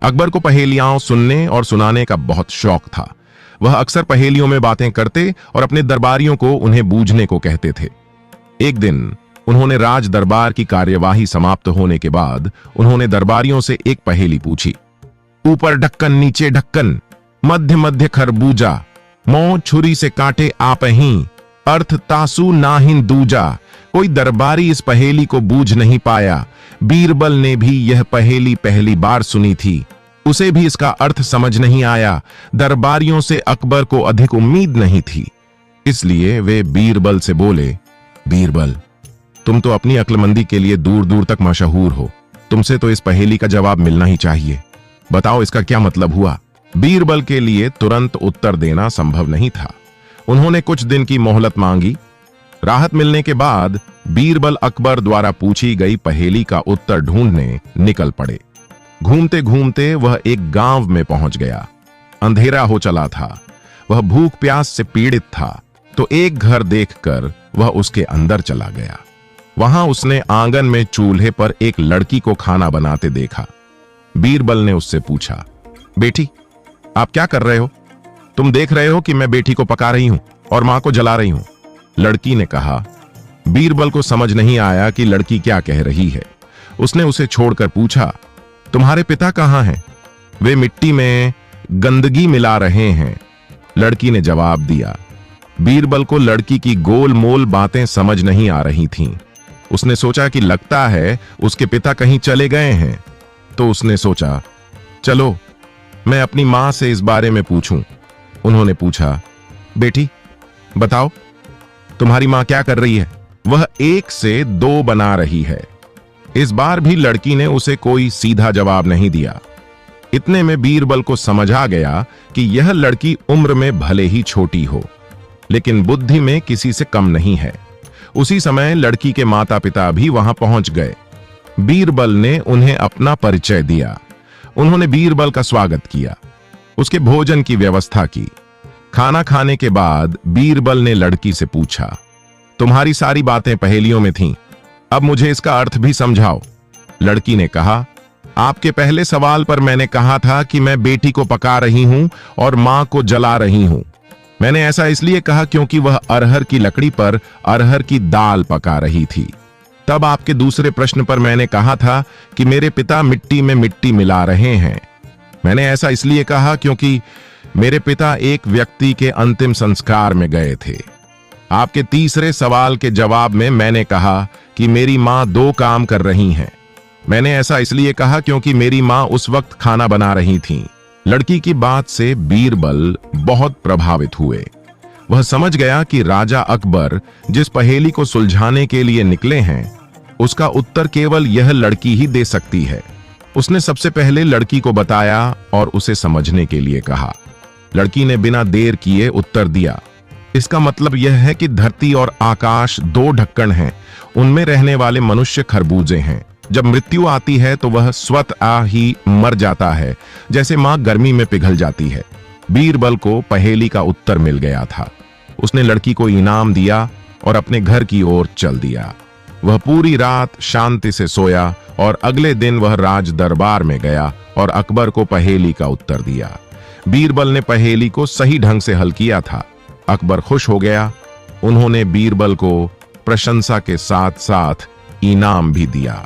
अकबर को पहेलियां सुनने और सुनाने का बहुत शौक था। वह अक्सर पहेलियों में बातें करते और अपने दरबारियों को उन्हें बूझने को कहते थे। एक दिन उन्होंने राज दरबार की कार्यवाही समाप्त होने के बाद उन्होंने दरबारियों से एक पहेली पूछी। ऊपर ढक्कन नीचे ढक्कन, मध्य मध्य खरबूजा, मों छुरी से काटे आपहीं, अर्थ तासु नाहिन दूजा। कोई दरबारी इस पहेली को बूझ नहीं पाया। बीरबल ने भी यह पहेली पहली बार सुनी थी। उसे भी इसका अर्थ समझ नहीं आया। दरबारियों से अकबर को अधिक उम्मीद नहीं थी, इसलिए वे बीरबल से बोले, बीरबल, तुम तो अपनी अक्लमंदी के लिए दूर दूर तक मशहूर हो। तुमसे तो इस पहेली का जवाब मिलना ही चाहिए। बताओ इसका क्या मतलब हुआ। बीरबल के लिए तुरंत उत्तर देना संभव नहीं था। उन्होंने कुछ दिन की मोहलत मांगी। राहत मिलने के बाद बीरबल अकबर द्वारा पूछी गई पहेली का उत्तर ढूंढने निकल पड़े। घूमते घूमते वह एक गांव में पहुंच गया। अंधेरा हो चला था। वह भूख प्यास से पीड़ित था, तो एक घर देखकर वह उसके अंदर चला गया। वहां उसने आंगन में चूल्हे पर एक लड़की को खाना बनाते देखा। बीरबल ने उससे पूछा, बेटी, आप क्या कर रहे हो? तुम देख रहे हो कि मैं बेटी को पका रही हूं और मां को जला रही हूं। लड़की ने कहा। बीरबल को समझ नहीं आया कि लड़की क्या कह रही है। उसने उसे छोड़कर पूछा, तुम्हारे पिता कहां हैं? वे मिट्टी में गंदगी मिला रहे हैं, लड़की ने जवाब दिया। बीरबल को लड़की की गोल मोल बातें समझ नहीं आ रही थीं। उसने सोचा कि लगता है उसके पिता कहीं चले गए हैं। तो उसने सोचा, चलो मैं अपनी मां से इस बारे में पूछूं। उन्होंने पूछा, बेटी बताओ, तुम्हारी मां क्या कर रही है? वह 1 से 2 बना रही है। इस बार भी लड़की ने उसे कोई सीधा जवाब नहीं दिया। इतने में बीरबल को समझ आ गया कि यह लड़की उम्र में भले ही छोटी हो, लेकिन बुद्धि में किसी से कम नहीं है। उसी समय लड़की के माता पिता भी वहां पहुंच गए। बीरबल ने उन्हें अपना परिचय दिया। उन्होंने बीरबल का स्वागत किया, उसके भोजन की व्यवस्था की। खाना खाने के बाद बीरबल ने लड़की से पूछा, तुम्हारी सारी बातें पहेलियों में थीं, अब मुझे इसका अर्थ भी समझाओ। लड़की ने कहा, आपके पहले सवाल पर मैंने कहा था कि मैं बेटी को पका रही हूं और मां को जला रही हूं। मैंने ऐसा इसलिए कहा क्योंकि वह अरहर की लकड़ी पर अरहर की दाल पका रही थी। तब आपके दूसरे प्रश्न पर मैंने कहा था कि मेरे पिता मिट्टी में मिट्टी मिला रहे हैं। मैंने ऐसा इसलिए कहा क्योंकि मेरे पिता एक व्यक्ति के अंतिम संस्कार में गए थे। आपके तीसरे सवाल के जवाब में मैंने कहा कि मेरी मां 2 काम कर रही हैं। मैंने ऐसा इसलिए कहा क्योंकि मेरी मां उस वक्त खाना बना रही थीं। लड़की की बात से बीरबल बहुत प्रभावित हुए। वह समझ गया कि राजा अकबर जिस पहेली को सुलझाने के लिए निकले हैं, उसका उत्तर केवल यह लड़की ही दे सकती है। उसने सबसे पहले लड़की को बताया और उसे समझने के लिए कहा। लड़की ने बिना देर किए उत्तर दिया, इसका मतलब यह है कि धरती और आकाश 2 ढक्कन हैं, उनमें रहने वाले मनुष्य खरबूजे हैं। जब मृत्यु आती है तो वह स्वतः ही मर जाता है, जैसे मां गर्मी में पिघल जाती है। बीरबल को पहेली का उत्तर मिल गया था। उसने लड़की को इनाम दिया और अपने घर की ओर चल दिया। वह पूरी रात शांति से सोया और अगले दिन वह राज दरबार में गया और अकबर को पहेली का उत्तर दिया। बीरबल ने पहेली को सही ढंग से हल किया था। अकबर खुश हो गया। उन्होंने बीरबल को प्रशंसा के साथ साथ इनाम भी दिया।